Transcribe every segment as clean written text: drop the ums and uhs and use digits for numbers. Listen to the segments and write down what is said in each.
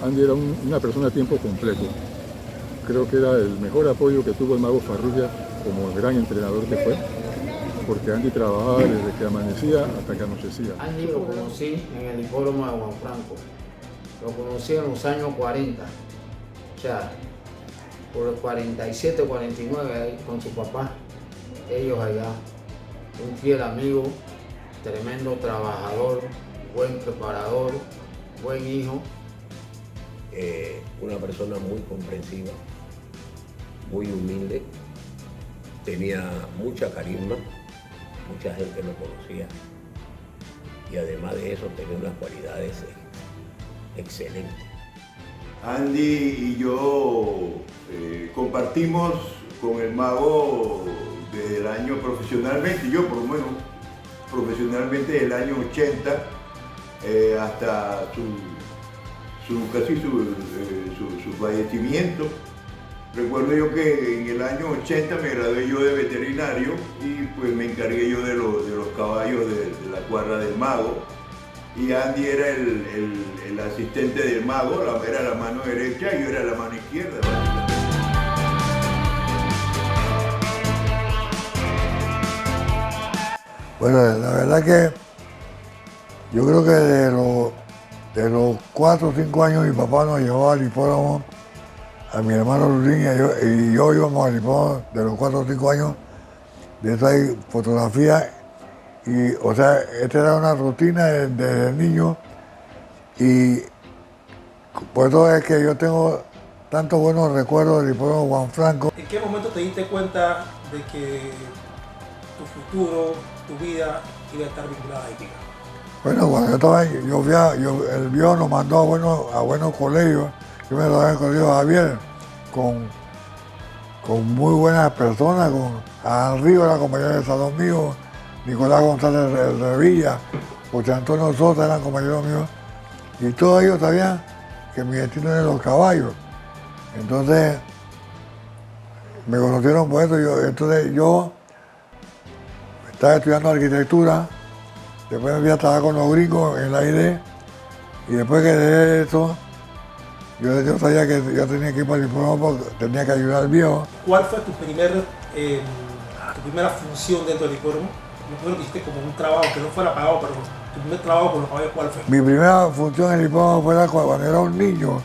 Andy era una persona a tiempo completo. Creo que era el mejor apoyo que tuvo el Mago Farrugia como gran entrenador que fue, porque Andy trabajaba desde que amanecía hasta que anochecía. Andy lo conocí en el hipódromo de Juan Franco. Lo conocí en los años 40. O sea, por los 47, 49, ahí con su papá. Ellos allá. Un fiel amigo, tremendo trabajador, buen preparador, buen hijo. Una persona muy comprensiva, muy humilde, tenía mucha carisma, mucha gente lo conocía y además de eso tenía unas cualidades excelentes. Andy y yo compartimos con el Mago desde el año profesionalmente, yo por lo menos profesionalmente del año 80 hasta su fallecimiento. Recuerdo yo que en el año 80 me gradué yo de veterinario y pues me encargué yo de los caballos de la cuadra del Mago. Y Andy era el asistente del Mago, era la mano derecha y yo era la mano izquierda. Bueno, la verdad que yo creo que de los 4 o 5 años mi papá nos llevaba al hipódromo, a mi hermano Lurín y yo íbamos al hipódromo de los 4 o 5 años. De eso hay fotografía y, o sea, esta era una rutina desde niño y por eso es que yo tengo tantos buenos recuerdos del hipódromo Juan Franco. ¿En qué momento te diste cuenta de que tu futuro, tu vida iba a estar vinculada a hípica? Bueno, cuando yo estaba ahí, el viejo nos mandó a buenos colegios. Yo me gradué en el colegio Javier con muy buenas personas, con Arriba, la compañera de salón mío, Nicolás González Revilla, José Antonio Sosa eran compañeros míos, y todos ellos sabían que mi destino era los caballos. Entonces, me conocieron por eso. Entonces yo estaba estudiando arquitectura, después me fui a trabajar con los gringos en la ID, y después que dejé eso, yo sabía que yo tenía que ir para el hipódromo porque tenía que ayudar al viejo. ¿Cuál fue tu primera función dentro del hipódromo? Lo primero que hiciste como un trabajo que no fuera pagado, pero tu primer trabajo con los caballos, ¿cuál fue? Mi primera función en el hipódromo fue cuando era un niño.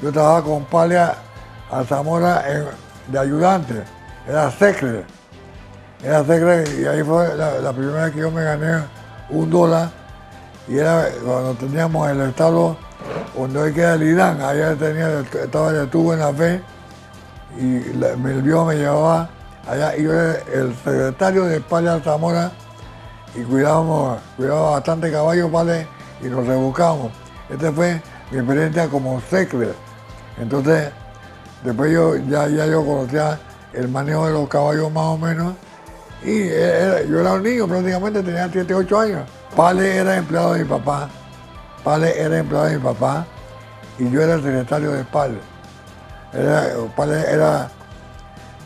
Yo trabajaba con Palia Alzamora de ayudante, era secre y ahí fue la primera vez que yo me gané $1 y era cuando teníamos el estado donde hoy queda el Irán, allá estaba el tubo en la fe y el viejo me llevaba allá y yo era el secretario de Palia Alzamora y cuidaba bastante caballos, ¿vale? Y nos rebuscábamos. Esta fue mi experiencia como secre. Entonces, después yo conocía el manejo de los caballos más o menos y yo era un niño, prácticamente tenía 7, 8 años. Pale era empleado de mi papá. Y yo era el secretario de Pale. Pale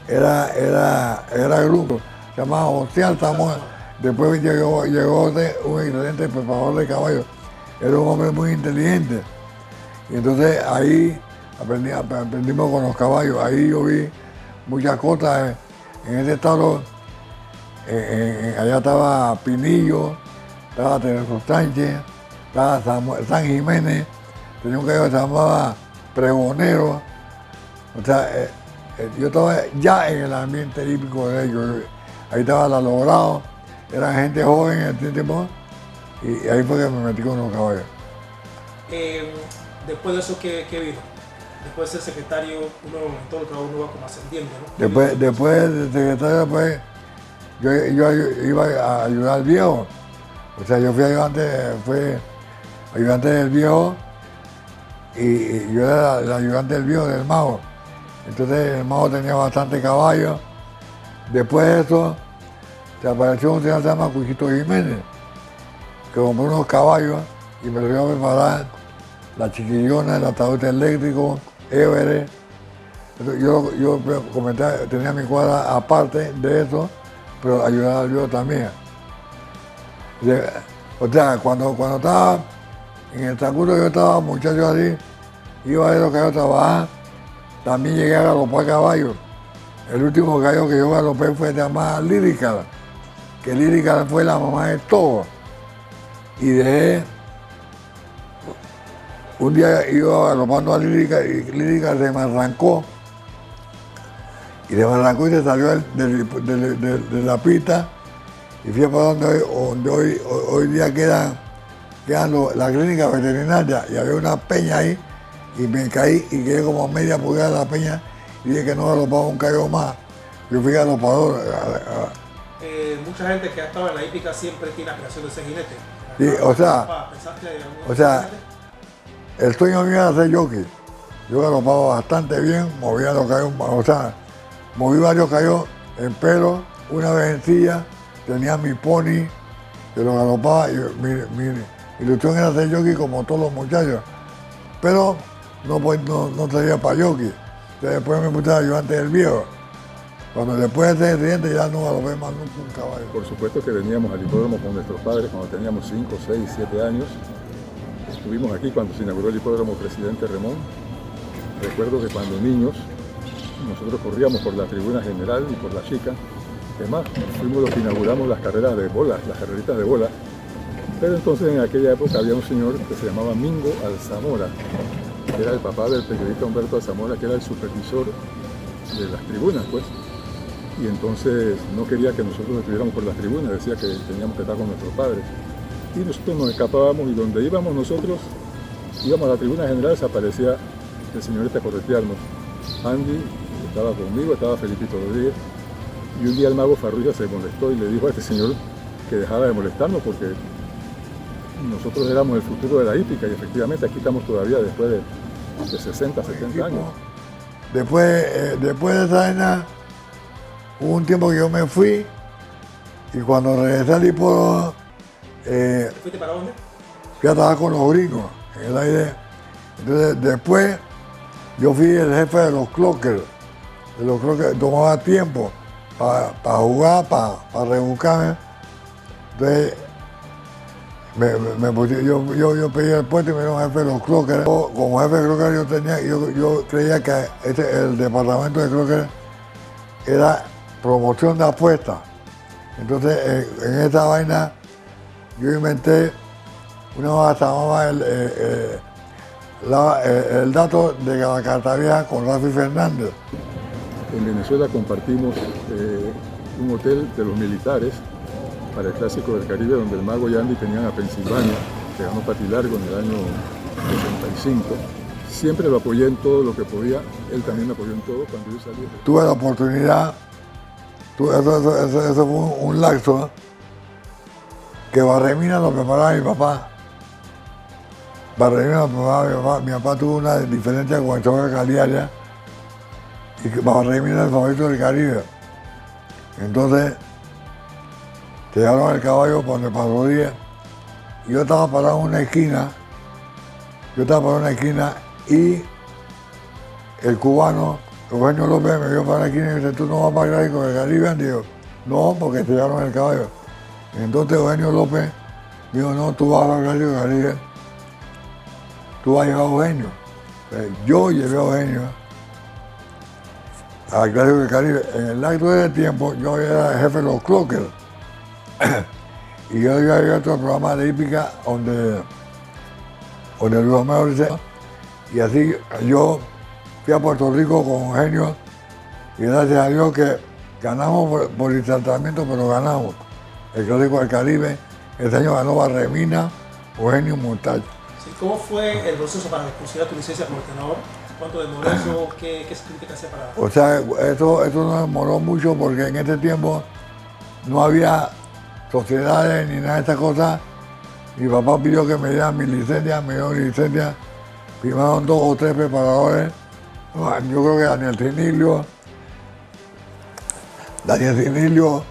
era grupo, se llamaba José Alzamora. Después llegó un excelente preparador de caballos. Era un hombre muy inteligente. Y entonces ahí aprendimos con los caballos. Ahí yo vi muchas cosas. En ese estado, allá estaba Pinillo, estaba Teresa Sánchez, estaba San Jiménez, tenía un caballo que se llamaba Pregonero. O sea, yo estaba ya en el ambiente hípico de ellos. Ahí estaba la Logrado, eran gente joven en ese tiempo, y ahí fue que me metí con los caballos. Después de eso, ¿qué vino? Después de ser secretario, en todo el trabajo uno va como ascendiendo, ¿no? Después de secretario, pues, yo iba a ayudar al viejo. O sea, yo fui ayudante del viejo y yo era el ayudante del viejo del Mago. Entonces el Mago tenía bastante caballos. Después de eso, se apareció un señor que se llama Cuchito Jiménez, que compró unos caballos y me lo iba a preparar la chiquillona, el ataúd eléctrico, Everest. Yo tenía mi cuadra aparte de eso, pero ayudaba al viejo también. O sea, cuando estaba en el Tacuto, yo estaba muchacho así, iba a ver los caballos trabajar, también llegué a galopar caballos. El último caballo que yo galopé fue llamada Lírica, que Lírica fue la mamá de todos. Y dejé, un día iba galopando a Lírica y Lírica se me arrancó. Y se me arrancó y se salió de la pista y fui para donde hoy día quedan la clínica veterinaria y había una peña ahí y me caí y quedé como a media pulgada de la peña y dije que no galopaba un caballo más. Yo fui galopador. Mucha gente que ha estado en la hípica siempre tiene aspiración de ser jinete. Sí, ¿Pensaste en algún jinete? El sueño mío era ser jockey. Yo galopaba bastante bien, movía los caballos, moví varios caballos en pelo, una vez en silla, tenía mi pony, que lo galopaba, y mi ilusión era ser jockey como todos los muchachos, pero no salía para jockey. Entonces después me puse ayudante del viejo. Cuando después de ese accidente ya no galopé más nunca un caballo. Por supuesto que veníamos al hipódromo con nuestros padres cuando teníamos 5, 6, 7 años. Estuvimos aquí cuando se inauguró el hipódromo Presidente Remón. Recuerdo que cuando niños nosotros corríamos por la tribuna general y por la chica. Además, fuimos los que inauguramos las carreras de bola, las carreritas de bola. Pero entonces en aquella época había un señor que se llamaba Mingo Alzamora, que era el papá del periodista Humberto Alzamora, que era el supervisor de las tribunas, pues. Y entonces no quería que nosotros estuviéramos por las tribunas, decía que teníamos que estar con nuestros padres. Y nosotros nos escapábamos y donde íbamos nosotros, íbamos a la tribuna general, se aparecía el señor a corretearnos. Andy estaba conmigo, estaba Felipito Rodríguez, y un día el mago Farrugia se molestó y le dijo a este señor que dejara de molestarnos porque nosotros éramos el futuro de la hípica y efectivamente aquí estamos todavía después de 60, 70 años. Después de esa vaina, hubo un tiempo que yo me fui y cuando regresé al hipódromo, ¿Fuiste para dónde? fui a trabajar con los gringos en el aire. Entonces después yo fui el jefe de los clockers. Tomaba tiempo para jugar, para rebuscarme. Entonces yo pedí el puesto y me dieron jefe de los clockers. Como jefe de clockers yo creía que el departamento de clockers era promoción de apuestas. Entonces en esa vaina yo inventé una cosa que se llamaba el dato de la carta vieja con Rafi Fernández. En Venezuela compartimos un hotel de los militares para el Clásico del Caribe, donde el mago y Andy tenían a Pensilvania, que ganó Patilargo en el año 65. Siempre lo apoyé en todo lo que podía, él también me apoyó en todo cuando yo salí. Tuve la oportunidad, eso fue un lapso, que Barremina lo preparaba mi papá. Barremina lo preparaba mi papá. Mi papá tuvo una diferencia con el chofer Caliaria y que Barremina era el favorito del Caribe. Entonces, te llevaron el caballo por donde pasó día y yo estaba parado en una esquina. Y el cubano, Eugenio López, me vio para la esquina y me dice, ¿tú no vas para allá con el Caribe? Digo, no, porque te llevaron el caballo. Entonces Eugenio López dijo, no, tú vas a hablar del Caribe, tú vas a llevar a Eugenio. Yo llevé a Eugenio al Clásico del Caribe. En el acto de ese tiempo yo era el jefe de los clockers y yo había otro programa de hípica donde Luis Romero dice, y así yo fui a Puerto Rico con Eugenio y gracias a Dios que ganamos por el tratamiento, pero ganamos. El Clásico del Caribe, este año ganó Barremina, Eugenio Montal. Sí, ¿cómo fue el proceso para conseguir tu licencia como entrenador? ¿Cuánto demoró eso? ¿Qué se tiene que hacer para...? O sea, eso no demoró mucho porque en ese tiempo no había sociedades ni nada de estas cosas. Mi papá pidió que me dieran mi licencia, me dio mi licencia. Firmaron 2 o 3 preparadores. Yo creo que Daniel Cinilio,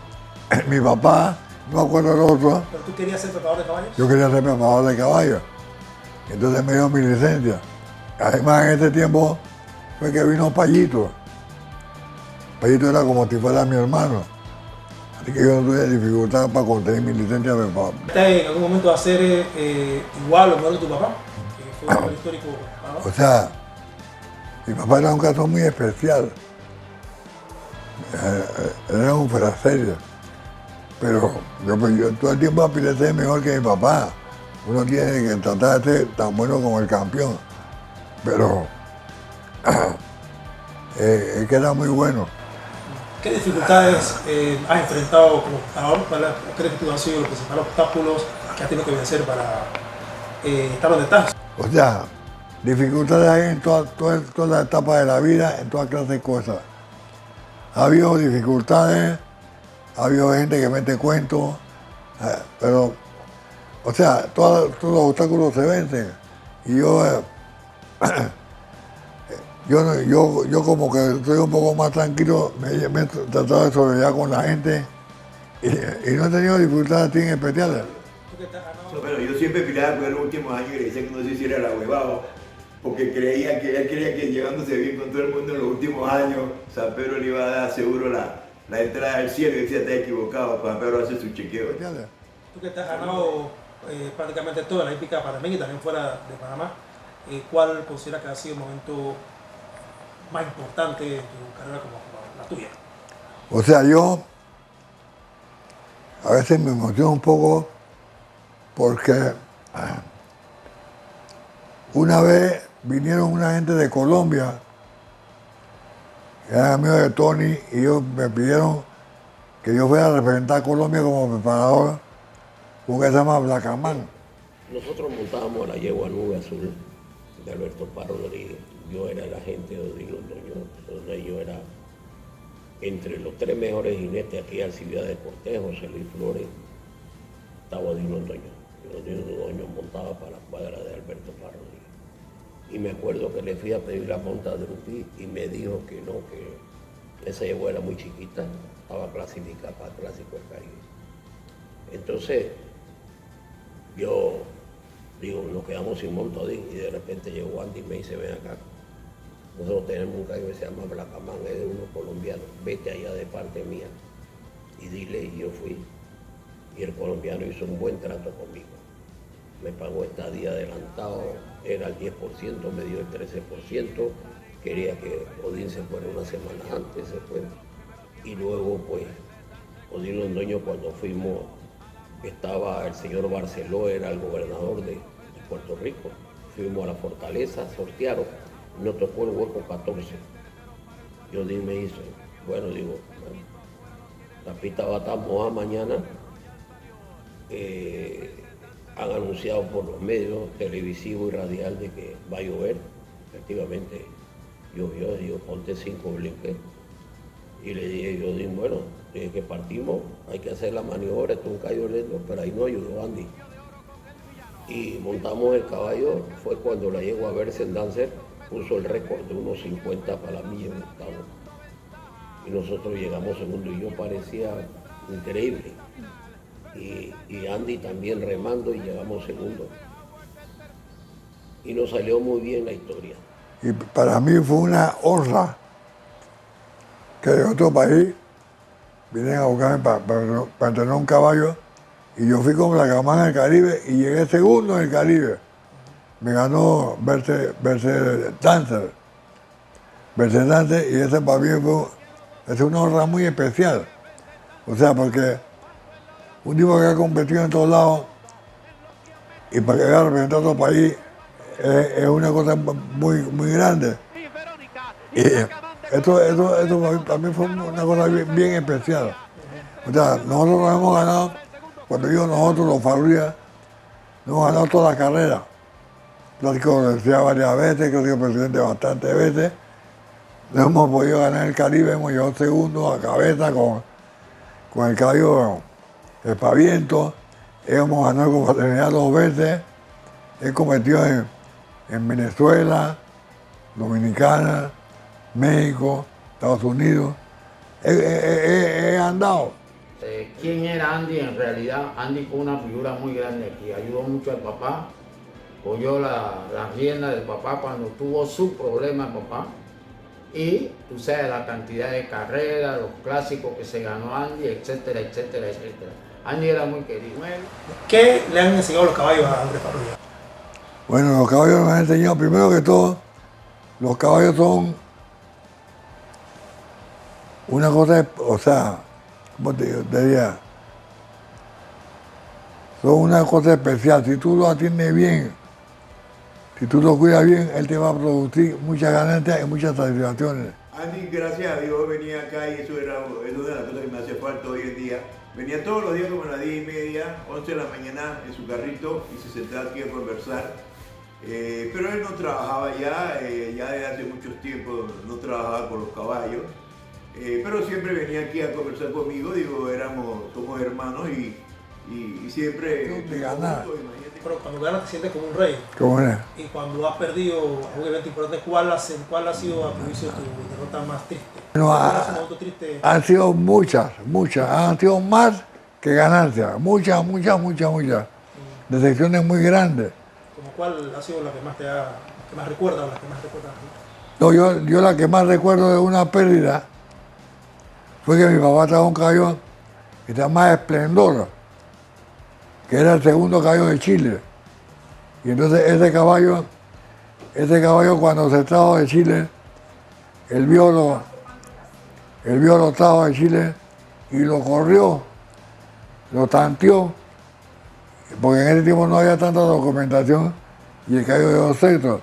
mi papá, no me acuerdo el otro. ¿Pero tú querías ser preparador de caballos? Yo quería ser preparador de caballos. Entonces me dio mi licencia. Además, en ese tiempo fue que vino Payito. Payito era como si fuera mi hermano. Así que yo no tuve dificultad para conseguir mi licencia de papá. ¿Estás en algún momento a ser igual o mejor que tu papá? Que fue un hombre histórico, ¿no? O sea, Mi papá era un caso muy especial. Era un fraserio. Pero yo todo el tiempo aspiré a ser mejor que mi papá. Uno tiene que tratar de ser tan bueno como el campeón. Pero es que era muy bueno. ¿Qué dificultades has enfrentado como boxeador? ¿Cuáles crees que han sido los principales obstáculos que has tenido que vencer para estar donde estás? O sea, dificultades hay en todas las etapas de la vida, en todas clases de cosas. Ha habido dificultades, ha habido gente que mete cuentos, pero, o sea, todos los obstáculos se vencen. Y yo como que estoy un poco más tranquilo, me he tratado de sobrellevar con la gente y no he tenido dificultades así en especiales. Pero yo siempre peleaba con él en los últimos años y le decía que no se hiciera la huevado, porque él creía que llevándose bien con todo el mundo en los últimos años, San Pedro le iba a dar seguro la entrada al cielo y decía, está equivocado, San Pedro hace su chequeo. Tú que te has ganado prácticamente toda la hípica panameña y también fuera de Panamá, ¿cuál consideras que ha sido el momento más importante de tu carrera como la tuya? O sea, yo a veces me emociono un poco porque una vez vinieron una gente de Colombia, que eran amigos de Tony, y ellos me pidieron que yo fuera a representar a Colombia como preparador, porque se llama Blacamán. Nosotros montábamos la yegua Nube Azul de Alberto Parra Rodríguez. Yo era el agente de Odilo Londoño, donde yo era entre los 3 mejores jinetes aquí al Ciudad de Cortés, José Luis Flores, estaba Odilo Londoño. Y Odilo Londoño montaba para la cuadra de Alberto Parra Rodríguez. Y me acuerdo que le fui a pedir la monta a Drupi y me dijo que no, que esa yegua era muy chiquita, estaba clasificada para el Clásico del Caribe. Entonces, yo digo, nos quedamos sin montadín y de repente llegó Andy y me dice, ven acá, nosotros tenemos un caballo que se llama Blacamán, es de unos colombianos, vete allá de parte mía y dile, y yo fui. Y el colombiano hizo un buen trato conmigo. Me pagó estadía adelantado, era el 10%, me dio el 13%, quería que Odín se fuera una semana antes, se fue. Y luego, pues, Odín Londoño, cuando fuimos, estaba el señor Barceló, era el gobernador de Puerto Rico. Fuimos a la fortaleza, sortearon, nos tocó el hueco 14. Y Odín me hizo, bueno, digo, bueno, la pista va a estar mojada mañana. Han anunciado por los medios televisivos y radial de que va a llover. Efectivamente llovió, digo, ponte 5 blinques. Y le dije yo, bueno, desde que partimos hay que hacer la maniobra, esto es un caballo lento, pero ahí no ayudó Andy. Y montamos el caballo, fue cuando la yegua Bersen Dancer puso el récord de 1.50 para la milla en octavo. Y nosotros llegamos segundo y yo parecía increíble. Y Andy también remando y llegamos segundo. Y nos salió muy bien la historia. Y para mí fue una honra que de otro país vienen a buscarme para entrenar un caballo. Y yo fui con Blacamán en el Caribe y llegué segundo en el Caribe. Me ganó Berse Dancer. Berse Dancer, y ese para mí es una honra muy especial. O sea, porque un tipo que ha competido en todos lados y para que haya representado a otro país es una cosa muy grande. Y esto para mí fue una cosa bien especial. O sea, nosotros nos hemos ganado, cuando digo nosotros, los Farrugia, nos hemos ganado todas las carreras. Clásico de Universidad varias veces, Clásico Presidente bastantes veces. No hemos podido ganar el Caribe, hemos llegado segundo a cabeza con el caballo Espaviento. Hemos ganado con Fraternidad 2 veces. He competido en Venezuela, Dominicana, México, Estados Unidos. He andado. ¿Quién era Andy? En realidad, Andy fue una figura muy grande aquí. Ayudó mucho al papá, cogió la rienda del papá cuando tuvo su problema el papá. Y tú sabes la cantidad de carreras, los clásicos que se ganó Andy, etcétera, etcétera, etcétera. Andy era muy querido. ¿Qué le han enseñado los caballos a Andrés Farrugia? Bueno, los caballos me han enseñado, primero que todo, los caballos son una cosa, o sea, ¿cómo te diría? Son una cosa especial. Si tú lo atiendes bien, si tú lo cuidas bien, él te va a producir muchas ganancias y muchas satisfacciones. Andy, gracias a Dios, venía acá y eso es una de las cosas que me hace falta hoy en día. Venía todos los días como a las 10:30, 11 de la mañana en su carrito y se sentaba aquí a conversar. Pero él no trabajaba ya desde hace muchos tiempos no trabajaba con los caballos. Pero siempre venía aquí a conversar conmigo, digo, somos hermanos y siempre... De ganar. Pero cuando ganas te sientes como un rey. ¿Cómo es? Y cuando has perdido un evento importante, ¿cuál ha sido a tu juicio tu derrota más triste? No, ¿Cuál ha sido un momento triste? han sido muchas, han sido más que ganancias, muchas. Decepciones muy grandes. ¿Como cuál ha sido la que más que más recuerda o la que más recuerda? No, yo la que más recuerdo de una pérdida fue que mi papá trajo un caballo que se llama Esplendor, que era el segundo caballo de Chile. Y entonces ese caballo cuando se trajo de Chile, él vio los trajos de Chile y lo corrió, lo tanteó, porque en ese tiempo no había tanta documentación y el caballo dio sexto.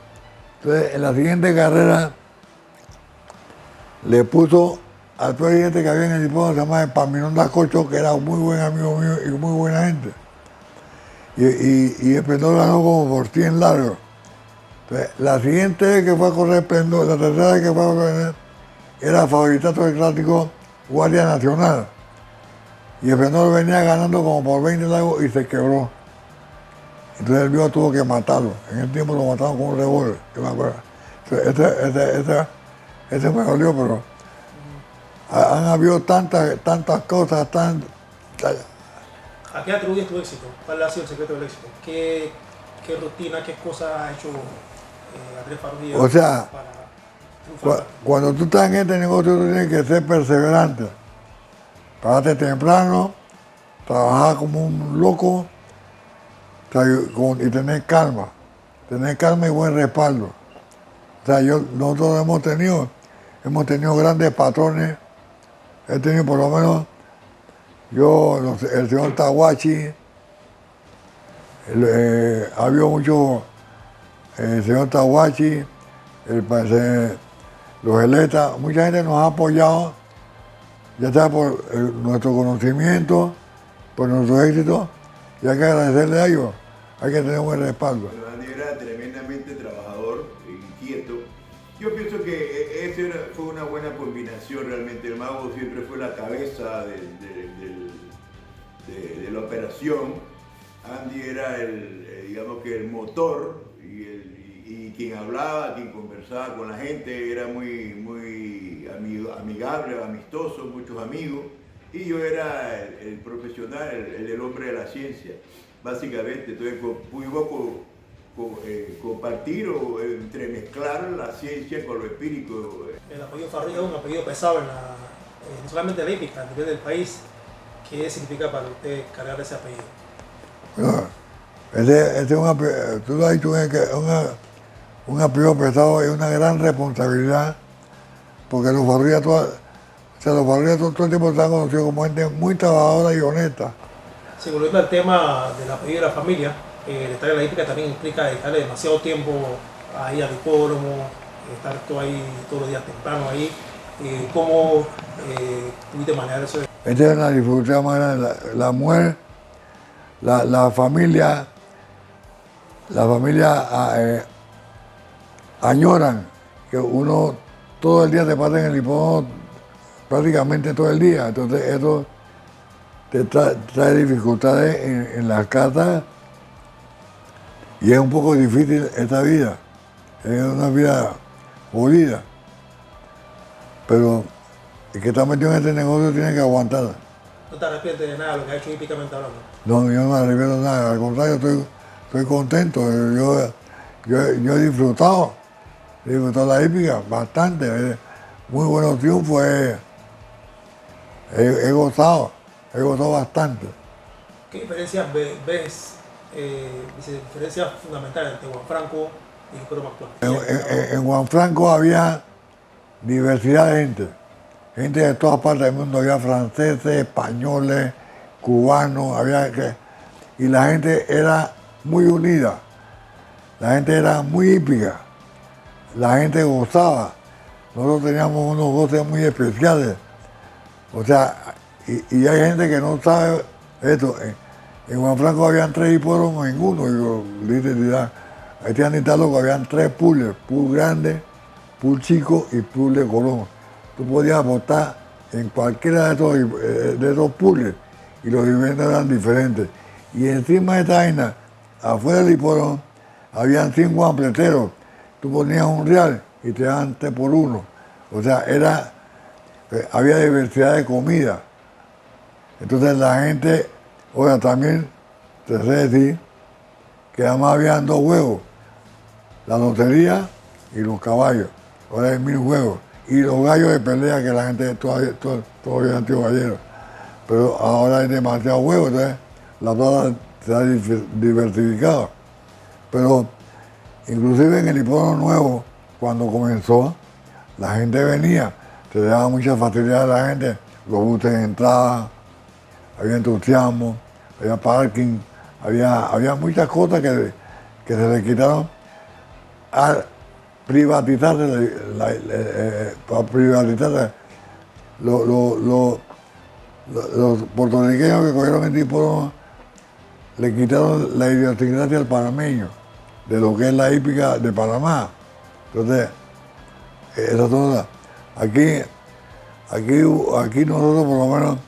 Entonces en la siguiente carrera le puso al presidente que había en el hipódromo, se llama Epaminondas Dacocho, que era un muy buen amigo mío y muy buena gente. Y Esplendor ganó como por 100 largos. Entonces, la siguiente vez que fue a correr Esplendor, la tercera vez que fue a correr, era favoritato del clásico Guardia Nacional. Y Esplendor venía ganando como por 20 largos y se quebró. Entonces el viejo tuvo que matarlo. En el tiempo lo mataron con un revólver, yo me acuerdo. Ese me dolió, pero han habido tantas cosas, ¿A qué atribuyes tu éxito? ¿Cuál ha sido el secreto del éxito? ¿Qué rutina, qué cosas ha hecho Andrés Farrugia O sea, para triunfar? cuando tú estás en este negocio, tú tienes que ser perseverante. Pararte temprano, trabajar como un loco y tener calma y buen respaldo. O sea, nosotros hemos tenido grandes patrones. He tenido por lo menos el señor Tahuachi, ha habido mucho, el señor Tahuachi, los Eletas, mucha gente nos ha apoyado, ya sea por nuestro conocimiento, por nuestro éxito, y hay que agradecerle a ellos, hay que tener un buen respaldo. Bueno, Andy era tremendamente trabajador, inquieto. Yo pienso que fue una buena combinación realmente. El mago siempre fue la cabeza de la operación. Andy era digamos que el motor y quien hablaba, quien conversaba con la gente, era muy amigable, amistoso, muchos amigos. Y yo era el profesional, el hombre de la ciencia, básicamente. Entonces pudimos compartir o entremezclar la ciencia con lo empírico. El apellido Farrugia es un apellido pesado no solamente en la hípica, a nivel del país. ¿Qué significa para usted cargar ese apellido? Bueno, tú lo has dicho, un apellido pesado es una gran responsabilidad, porque los Farrugia todo el tiempo se han conocido como gente muy trabajadora y honesta. Sí, volviendo al tema del apellido de la familia, estar en la hípica también implica dedicarle demasiado tiempo ahí al hipódromo, estar todo ahí todos los días temprano ahí. ¿Cómo tuviste manejar eso? Esta es una dificultad más grande. La mujer, la familia añoran que uno todo el día te pasa en el hipódromo, prácticamente todo el día. Entonces eso te trae dificultades en las casas y es un poco difícil esta vida. Es una vida jodida. Pero el que está metido en este negocio tiene que aguantar. ¿No te arrepientes de nada de lo que ha hecho hípicamente hablando? No, yo no me arrepiento de nada. Al contrario, estoy contento. Yo he disfrutado la hípica bastante. Muy buenos triunfos. He gozado bastante. ¿Qué diferencias ves, diferencias fundamentales entre Juan Franco el hipódromo actual? En Juan Franco había diversidad de gente de todas partes del mundo, había franceses, españoles, cubanos, y la gente era muy unida, la gente era muy hípica, la gente gozaba, nosotros teníamos unos goces muy especiales, o sea, y hay gente que no sabe esto. En Juan Franco habían 3 hipódromos en uno, y yo, literal, ahí te han instalado que habían 3 pools, pool grande, pool chico y pool de Colón. Tú podías apostar en cualquiera de esos pools y los dividendos eran diferentes. Y encima de esta vaina, afuera del hipódromo, habían 5 ampleteros. Tú ponías un real y te daban 3 por 1. O sea, había diversidad de comida. Entonces la gente, oiga, también te sé decir que además habían 2 juegos, la lotería y los caballos. Ahora hay 1000 juegos. Y los gallos de pelea, que la gente todavía antiguo gallero. Pero ahora hay demasiados juegos, entonces la tabla se ha diversificado. Pero inclusive en el hipódromo nuevo, cuando comenzó, la gente venía, se le daba mucha facilidad a la gente, los buses de entrada, había entusiasmo, había parking, había muchas cosas que se le quitaron al privatizarse, para privatizarse. Los puertorriqueños que cogieron el hipódromo le quitaron la idiosincrasia al panameño, de lo que es la hípica de Panamá. Entonces, esa zona, aquí nosotros por lo menos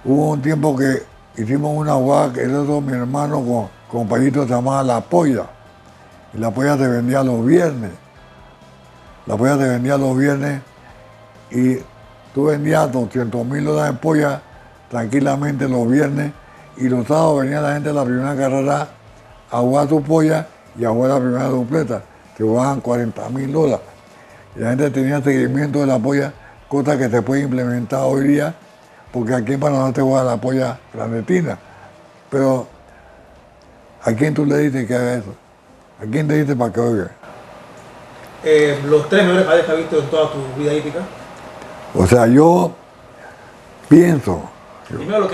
hubo un tiempo que hicimos una jugada que eso mi hermano con Payito se llamaba La Polla. Y la polla se vendía los viernes. La polla se vendía los viernes y tú vendías $200,000 en polla tranquilamente los viernes, y los sábados venía la gente de la primera carrera a jugar su polla y a jugar la primera dupleta, que jugaban $40,000. Y la gente tenía seguimiento de la polla, cosa que se puede implementar hoy día, porque aquí en Panamá te juega la polla clandestina. Pero ¿a quién tú le dices que haga eso? ¿A quién te dice para que oiga? Los 3 mejores caballos que has visto en toda tu vida hípica. O sea, yo pienso. Dime los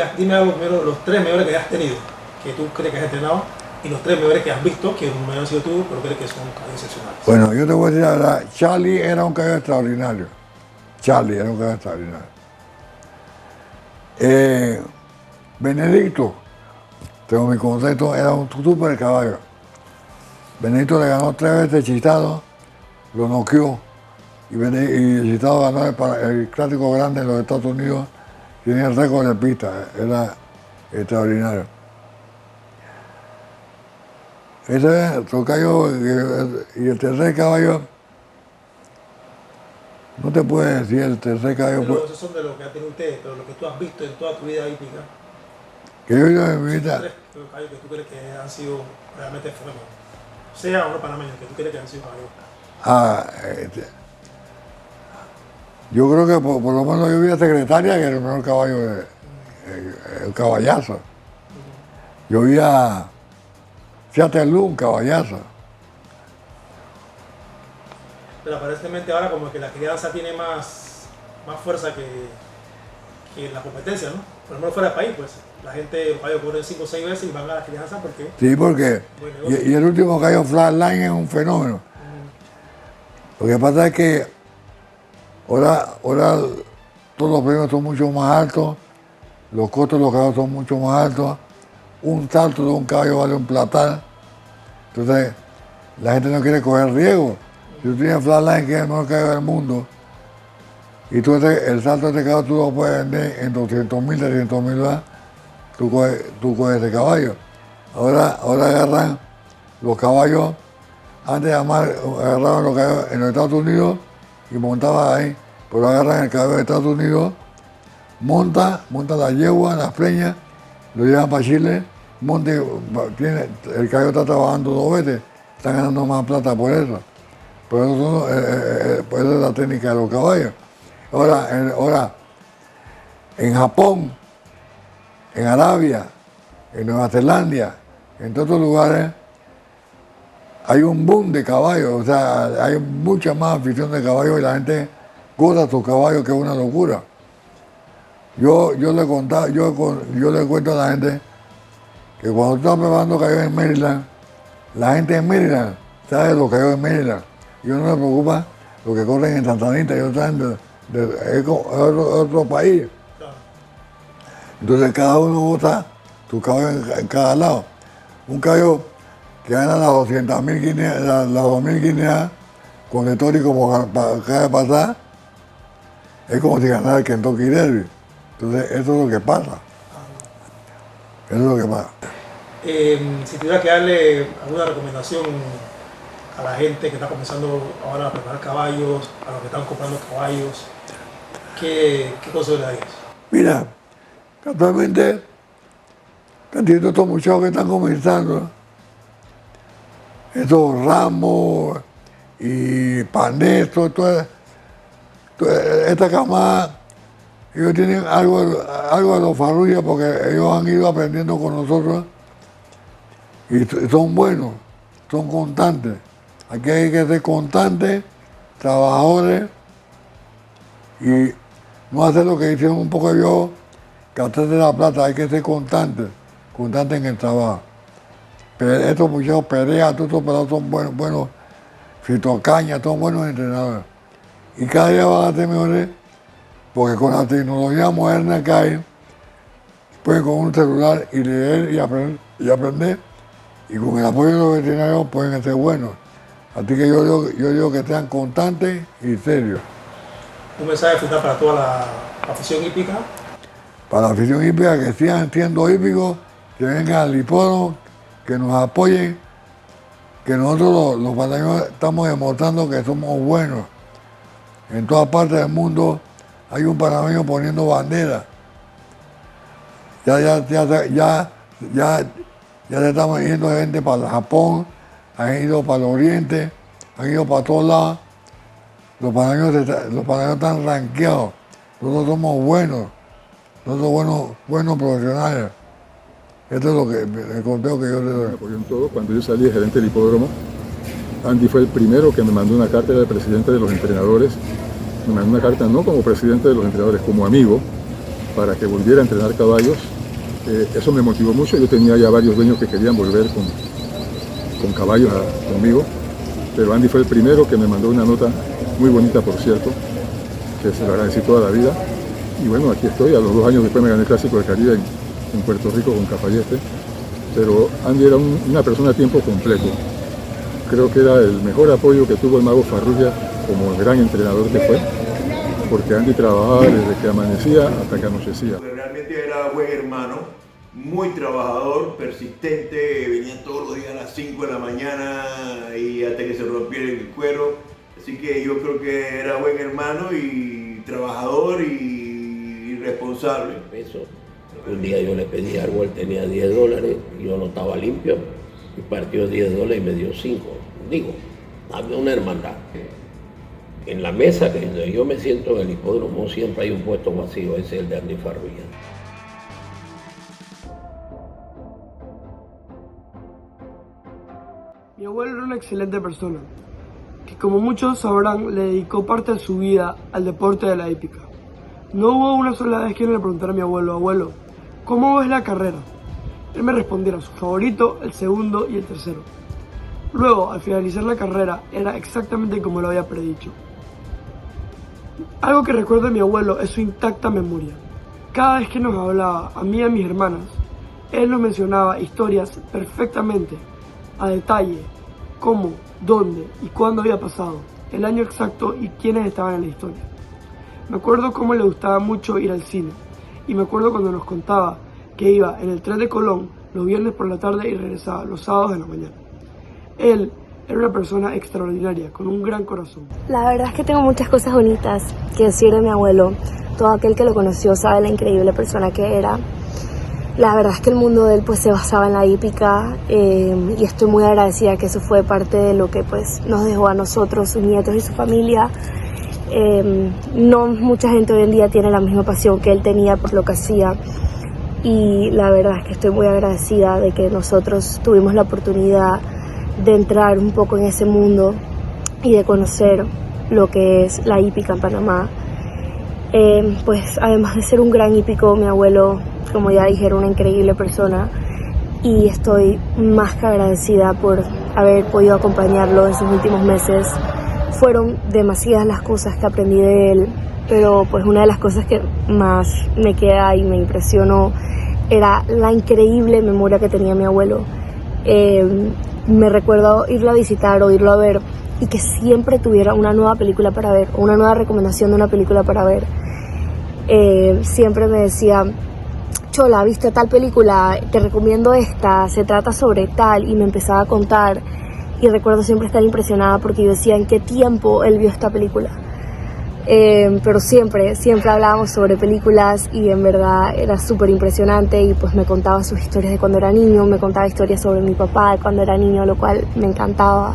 3 mejores que has tenido, que tú crees que has entrenado, y los 3 mejores que has visto, que no han sido tú, pero crees que son caballos excepcionales. Bueno, yo te voy a decir la verdad, Charlie era un caballo extraordinario. Benedicto, tengo mi concepto, era un super caballo. Benedicto le ganó 3 veces Chitado, lo noqueó, y Chitado ganó el clásico grande en los Estados Unidos, tenía el récord de pista, era extraordinario. Ese es otro caballo, y el tercer caballo, no te puedo decir el tercer caballo. Pero esos son de los que ha tenido usted, pero lo que tú has visto en toda tu vida hípica. Que yo he visto en mi vida. 3 caballos que tú crees que han sido realmente fenómenos. Sea o no panameños, que tú crees que han sido caballos. Yo creo que por lo menos yo vi a Secretaria, que era el mejor caballo, el caballazo. Yo vi a Fiatelú, un caballazo. Pero aparentemente ahora como que la crianza tiene más fuerza que la competencia, ¿no? Por lo menos fuera del país, pues. La gente, los caballos corren 5 o 6 veces y van a la crianza porque... Sí, porque... Y el último caballo Flatline es un fenómeno. Lo que pasa es que ahora todos los premios son mucho más altos, los costos de los caballos son mucho más altos, un salto de un caballo vale un platal, entonces la gente no quiere coger riesgo. Si tú tienes Flatline, que es el mejor caballo del mundo, y tú el salto de este caballo tú lo puedes vender en 200,000, 300,000 dólares, tú coges ese caballo. Ahora agarran los caballos, antes agarraban los caballos en los Estados Unidos y montaban ahí, pero agarran el caballo de Estados Unidos, monta la yegua, las preñas, lo llevan para Chile, el caballo está trabajando 2 veces, están ganando más plata por eso. Pero pues esa es la técnica de los caballos. Ahora, en Japón, en Arabia, en Nueva Zelanda, en todos los lugares, hay un boom de caballos, o sea, hay mucha más afición de caballos y la gente goza sus caballos, que es una locura. Yo le cuento a la gente que cuando estaba preparando caballos en Maryland, la gente en Maryland sabe los caballos en Maryland. Yo no me preocupa lo que corren en Santa Anita, ellos saben de otro país. Entonces cada uno vota su caballo en cada lado. Un caballo que gana las 200.000 guineas, las 2.000 guineas, con el Tori como acaba de pasar, es como si ganara el Kentucky Derby. Entonces eso es lo que pasa. Eso es lo que pasa. Si tuviera que darle alguna recomendación a la gente que está comenzando ahora a preparar caballos, a los que están comprando caballos, ¿qué consejo le darías? Mira, actualmente, cantidad de estos muchachos que están comenzando, estos Ramos y Panesto, toda esta camada, ellos tienen algo de los Farrugia porque ellos han ido aprendiendo con nosotros y son buenos, son constantes. Aquí hay que ser constantes, trabajadores y no hacer lo que hicieron un poco yo, gastarse la plata. Hay que ser constantes en el trabajo. Pero estos muchachos Perea, todos estos pelados son buenos, Fito Caña, son buenos entrenadores. Y cada día van a ser mejores porque con la tecnología moderna que hay, pueden con un celular y leer y aprender, y con el apoyo de los veterinarios pueden ser buenos. Así que yo digo que sean constantes y serios. ¿Un mensaje final para toda la afición hípica? Para la afición hípica, que sigan siendo hípicos, que vengan al hipódromo, que nos apoyen, que nosotros los panameños estamos demostrando que somos buenos. En todas partes del mundo hay un panameño poniendo bandera. Ya se estamos yendo gente para Japón, han ido para el Oriente, han ido para todos lados. Los panameños están rankeados. Nosotros somos buenos. Nosotros buenos profesionales. Esto es lo que el consejo que yo le doy. Me apoyó en todo. Cuando yo salí de gerente del hipódromo, Andy fue el primero que me mandó una carta, era el presidente de los entrenadores. Me mandó una carta no como presidente de los entrenadores, como amigo, para que volviera a entrenar caballos. Eso me motivó mucho. Yo tenía ya varios dueños que querían volver con caballos conmigo, pero Andy fue el primero que me mandó una nota muy bonita, por cierto, que se lo agradecí toda la vida. Y bueno, aquí estoy. A los 2 años después me gané el Clásico del Caribe en Puerto Rico con Cafayeste. Pero Andy era una persona a tiempo completo. Creo que era el mejor apoyo que tuvo el Mago Farrugia como gran entrenador que fue, porque Andy trabajaba desde que amanecía hasta que anochecía. Realmente era buen hermano, muy trabajador, persistente, venía todos los días a las 5 de la mañana y hasta que se rompiera el cuero. Así que yo creo que era buen hermano y trabajador y responsable. Eso. Un día yo le pedí algo, él tenía $10 y yo no estaba limpio y partió $10 y me dio 5. Digo, había una hermandad. En la mesa que yo me siento en el hipódromo siempre hay un puesto vacío, ese es el de Andy Farrugia. Mi abuelo era una excelente persona, que como muchos sabrán le dedicó parte de su vida al deporte de la hípica. No hubo una sola vez que le preguntara a mi abuelo, abuelo, ¿cómo ves la carrera? Él me respondiera su favorito, el segundo y el tercero. Luego, al finalizar la carrera, era exactamente como lo había predicho. Algo que recuerdo de mi abuelo es su intacta memoria. Cada vez que nos hablaba, a mí y a mis hermanas, él nos mencionaba historias perfectamente, a detalle, cómo, dónde y cuándo había pasado, el año exacto y quiénes estaban en la historia. Me acuerdo cómo le gustaba mucho ir al cine, y me acuerdo cuando nos contaba que iba en el tren de Colón los viernes por la tarde y regresaba los sábados de la mañana. Él era una persona extraordinaria, con un gran corazón. La verdad es que tengo muchas cosas bonitas que decir de mi abuelo. Todo aquel que lo conoció sabe la increíble persona que era. La verdad es que el mundo de él pues se basaba en la hípica y estoy muy agradecida que eso fue parte de lo que pues nos dejó a nosotros, sus nietos y su familia. No mucha gente hoy en día tiene la misma pasión que él tenía por lo que hacía y la verdad es que estoy muy agradecida de que nosotros tuvimos la oportunidad de entrar un poco en ese mundo y de conocer lo que es la hípica en Panamá. Pues además de ser un gran hípico, mi abuelo, como ya dije, era una increíble persona y estoy más que agradecida por haber podido acompañarlo en sus últimos meses. Fueron demasiadas las cosas que aprendí de él, pero pues una de las cosas que más me queda y me impresionó era la increíble memoria que tenía mi abuelo. Me recuerdo irlo a visitar o irlo a ver y que siempre tuviera una nueva película para ver o una nueva recomendación de una película para ver. Siempre me decía: Chola, ¿viste tal película? Te recomiendo esta, se trata sobre tal, y me empezaba a contar. Y recuerdo siempre estar impresionada porque yo decía: ¿en qué tiempo él vio esta película? Pero siempre hablábamos sobre películas y en verdad era súper impresionante, y pues me contaba sus historias de cuando era niño, me contaba historias sobre mi papá de cuando era niño, lo cual me encantaba.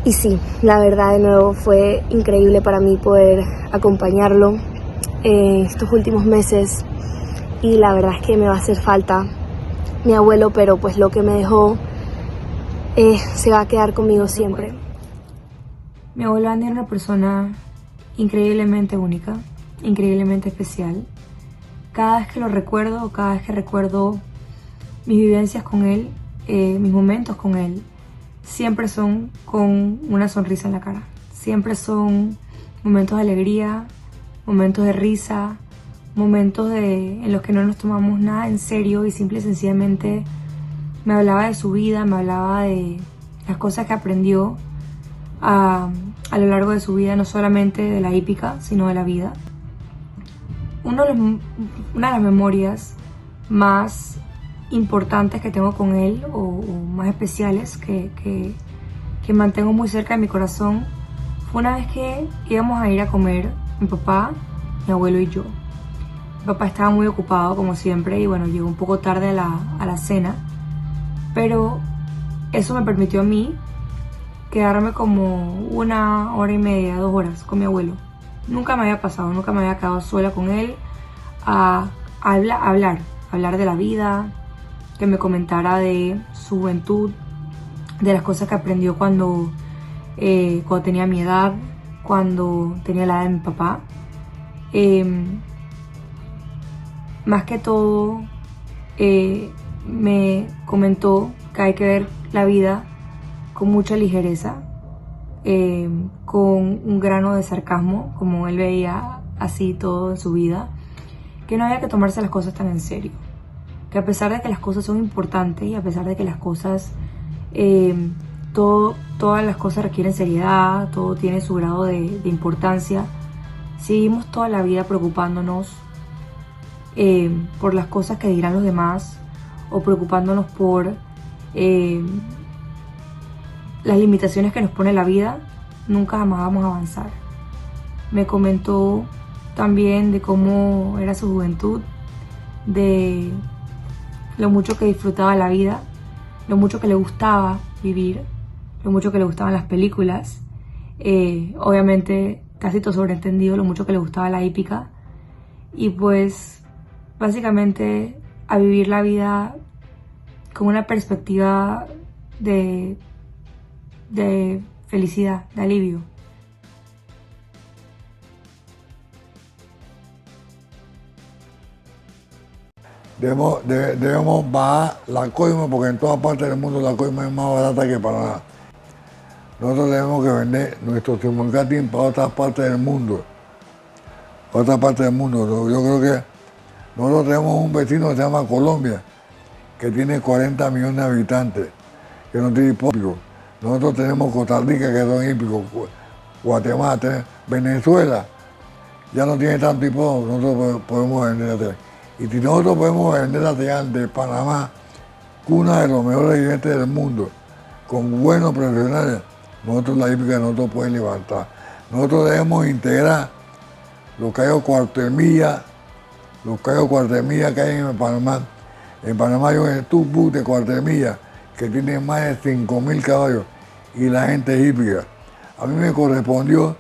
Y sí, la verdad, de nuevo, fue increíble para mí poder acompañarlo estos últimos meses, y la verdad es que me va a hacer falta mi abuelo, pero pues lo que me dejó se va a quedar conmigo siempre. Mi abuelo Andy era una persona increíblemente única, increíblemente especial. Cada vez que lo recuerdo, cada vez que recuerdo mis vivencias con él, mis momentos con él, siempre son con una sonrisa en la cara. Siempre son momentos de alegría, momentos de risa, momentos en los que no nos tomamos nada en serio y simple y sencillamente me hablaba de su vida, me hablaba de las cosas que aprendió a lo largo de su vida, no solamente de la hípica, sino de la vida. Una de las memorias más importantes que tengo con él, o más especiales, que mantengo muy cerca de mi corazón, fue una vez que íbamos a ir a comer, mi papá, mi abuelo y yo. Mi papá estaba muy ocupado, como siempre, y bueno, llegó un poco tarde a la cena, pero eso me permitió a mí quedarme como 1 hora y media, 2 horas con mi abuelo. Nunca me había pasado, nunca me había quedado sola con él a hablar de la vida, que me comentara de su juventud, de las cosas que aprendió cuando tenía mi edad, cuando tenía la edad de mi papá. Más que todo, me comentó que hay que ver la vida con mucha ligereza, con un grano de sarcasmo, como él veía así todo en su vida, que no había que tomarse las cosas tan en serio, que a pesar de que las cosas son importantes y a pesar de que las cosas, todas las cosas requieren seriedad, todo tiene su grado de importancia, seguimos toda la vida preocupándonos por las cosas que dirán los demás, o preocupándonos por las limitaciones que nos pone la vida, nunca jamás vamos a avanzar. Me comentó también de cómo era su juventud, de lo mucho que disfrutaba la vida, lo mucho que le gustaba vivir, lo mucho que le gustaban las películas, obviamente casi todo sobreentendido, lo mucho que le gustaba la hípica, y pues básicamente a vivir la vida con una perspectiva de felicidad, de alivio. Debemos bajar la coima, porque en todas partes del mundo la coima es más barata que para nada. Nosotros tenemos que vender nuestro simulcasting para otras partes del mundo. Yo creo que nosotros tenemos un vecino que se llama Colombia, que tiene 40 millones de habitantes, que no tiene hípico. Nosotros tenemos Costa Rica, que son hípicos, Guatemala, Venezuela, ya no tiene tanto hípico, nosotros podemos vender allá. Y si nosotros podemos vender allá de Panamá, una de los mejores dirigentes del mundo, con buenos profesionales, nosotros la hípica nosotros podemos levantar. Nosotros debemos integrar los callos cuartemilla que hay en Panamá. En Panamá hay un Tubú de cuartemilla que tiene más de 5.000 caballos y la gente es hípica. A mí me correspondió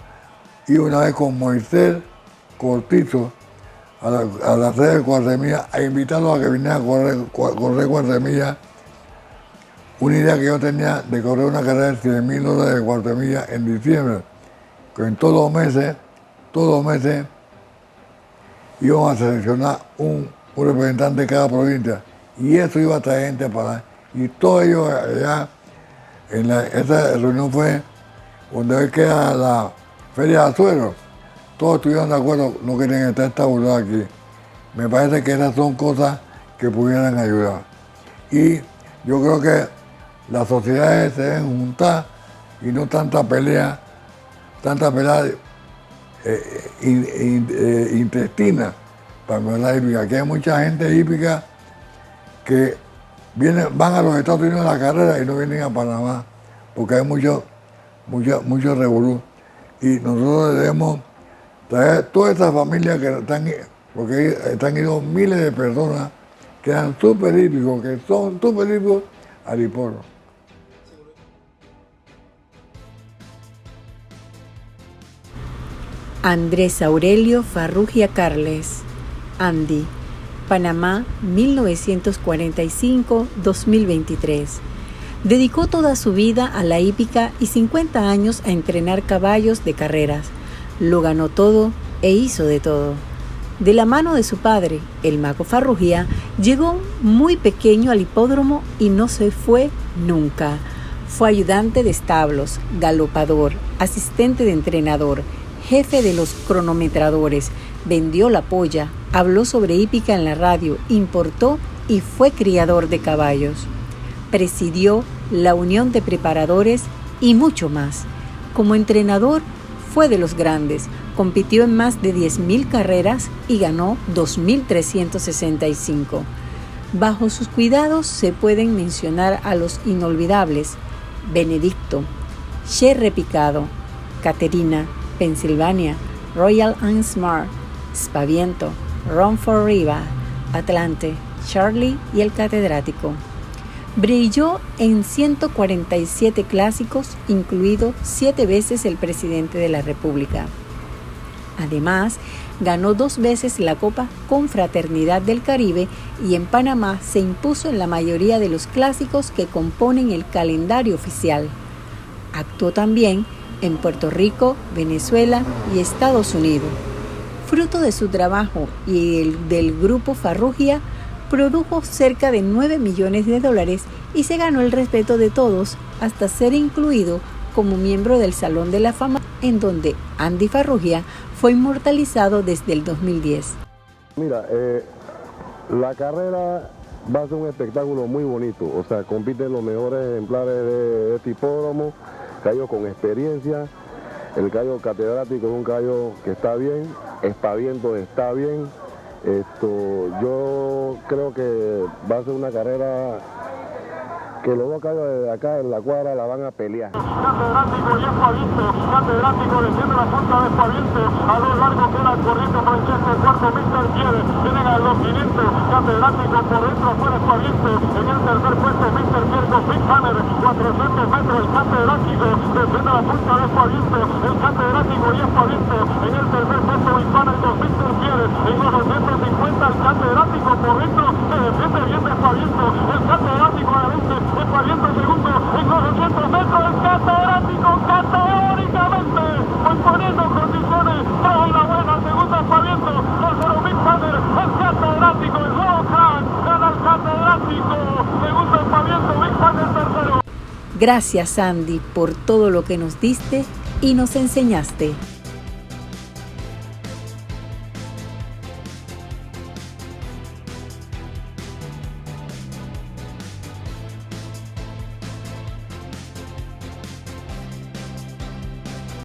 ir una vez con Moisés Cortizo a la sede de cuartemilla a invitarlos a que vinieran a correr cuartemilla una idea que yo tenía de correr una carrera de 100.000 horas de cuarto de milla en diciembre, que en todos los meses íbamos a seleccionar un representante de cada provincia, y eso iba a traer gente para, y todo ello allá, esa reunión fue donde hoy queda la Feria de Azuero, todos estuvieron de acuerdo, no querían estar establecidos aquí. Me parece que esas son cosas que pudieran ayudar. Y yo creo que las sociedades se deben juntar y no tanta pelea intestina para mejorar la hípica. Aquí hay mucha gente hípica que van a los Estados Unidos a la carrera y no vienen a Panamá, porque hay mucho revolú. Y nosotros debemos traer todas esas familias que están, porque están ido miles de personas que eran súper hípicos, que son súper hípicos al hipódromo. Andrés Aurelio Farrugia Carles, Andy, Panamá, 1945-2023. Dedicó toda su vida a la hípica y 50 años a entrenar caballos de carreras. Lo ganó todo e hizo de todo. De la mano de su padre, el Mago Farrugia, llegó muy pequeño al hipódromo y no se fue nunca. Fue ayudante de establos, galopador, asistente de entrenador, jefe de los cronometradores, vendió la polla, habló sobre hípica en la radio, importó y fue criador de caballos. Presidió la Unión de Preparadores y mucho más. Como entrenador fue de los grandes, compitió en más de 10.000 carreras y ganó 2.365. Bajo sus cuidados se pueden mencionar a los inolvidables Benedicto, Sherry Picado, Caterina, Pensilvania, Royal and Smart, Spaviento, Run for Riva, Atlante, Charlie y el Catedrático. Brilló en 147 clásicos, incluido 7 veces el presidente de la República. Además, ganó 2 veces la Copa Confraternidad del Caribe y en Panamá se impuso en la mayoría de los clásicos que componen el calendario oficial. Actuó también en Puerto Rico, Venezuela y Estados Unidos. Fruto de su trabajo y el del Grupo Farrugia, produjo cerca de $9 millones y se ganó el respeto de todos hasta ser incluido como miembro del Salón de la Fama, en donde Andy Farrugia fue inmortalizado desde el 2010. Mira, la carrera va a ser un espectáculo muy bonito, o sea, compiten los mejores ejemplares de este hipódromo, caballos con experiencia. El caballo Catedrático es un caballo que está bien, Spaviento está bien. Yo creo que va a ser una carrera que los dos caballos de acá en la cuadra la van a pelear. Catedrático y Spaviento, Catedrático defiende la punta de Spaviento, a lo largo queda corriendo Francesco, el cuarto Mr. Quiere, tienen a los 500, Catedrático por dentro afuera Spaviento, en el tercer puesto Mr. Quiere con Big Hammer, 400 metros el Catedrático, defiende la punta de Spaviento, el Catedrático y Spaviento, en el tercer puesto Big Hammer con Mr. Quiere, en los 250 el Catedrático por dentro, se defiende bien de Spaviento, el Catedrático adelante, Spaviento segundo, en los 200 metros el Catedrático categóricamente imponiendo condiciones, trae la buena segunda Spaviento, tercero Big Hammer, el Catedrático, el nuevo crack, gana el Catedrático, segundo Spaviento, Big Hammer tercero. Gracias, Andy, por todo lo que nos diste y nos enseñaste.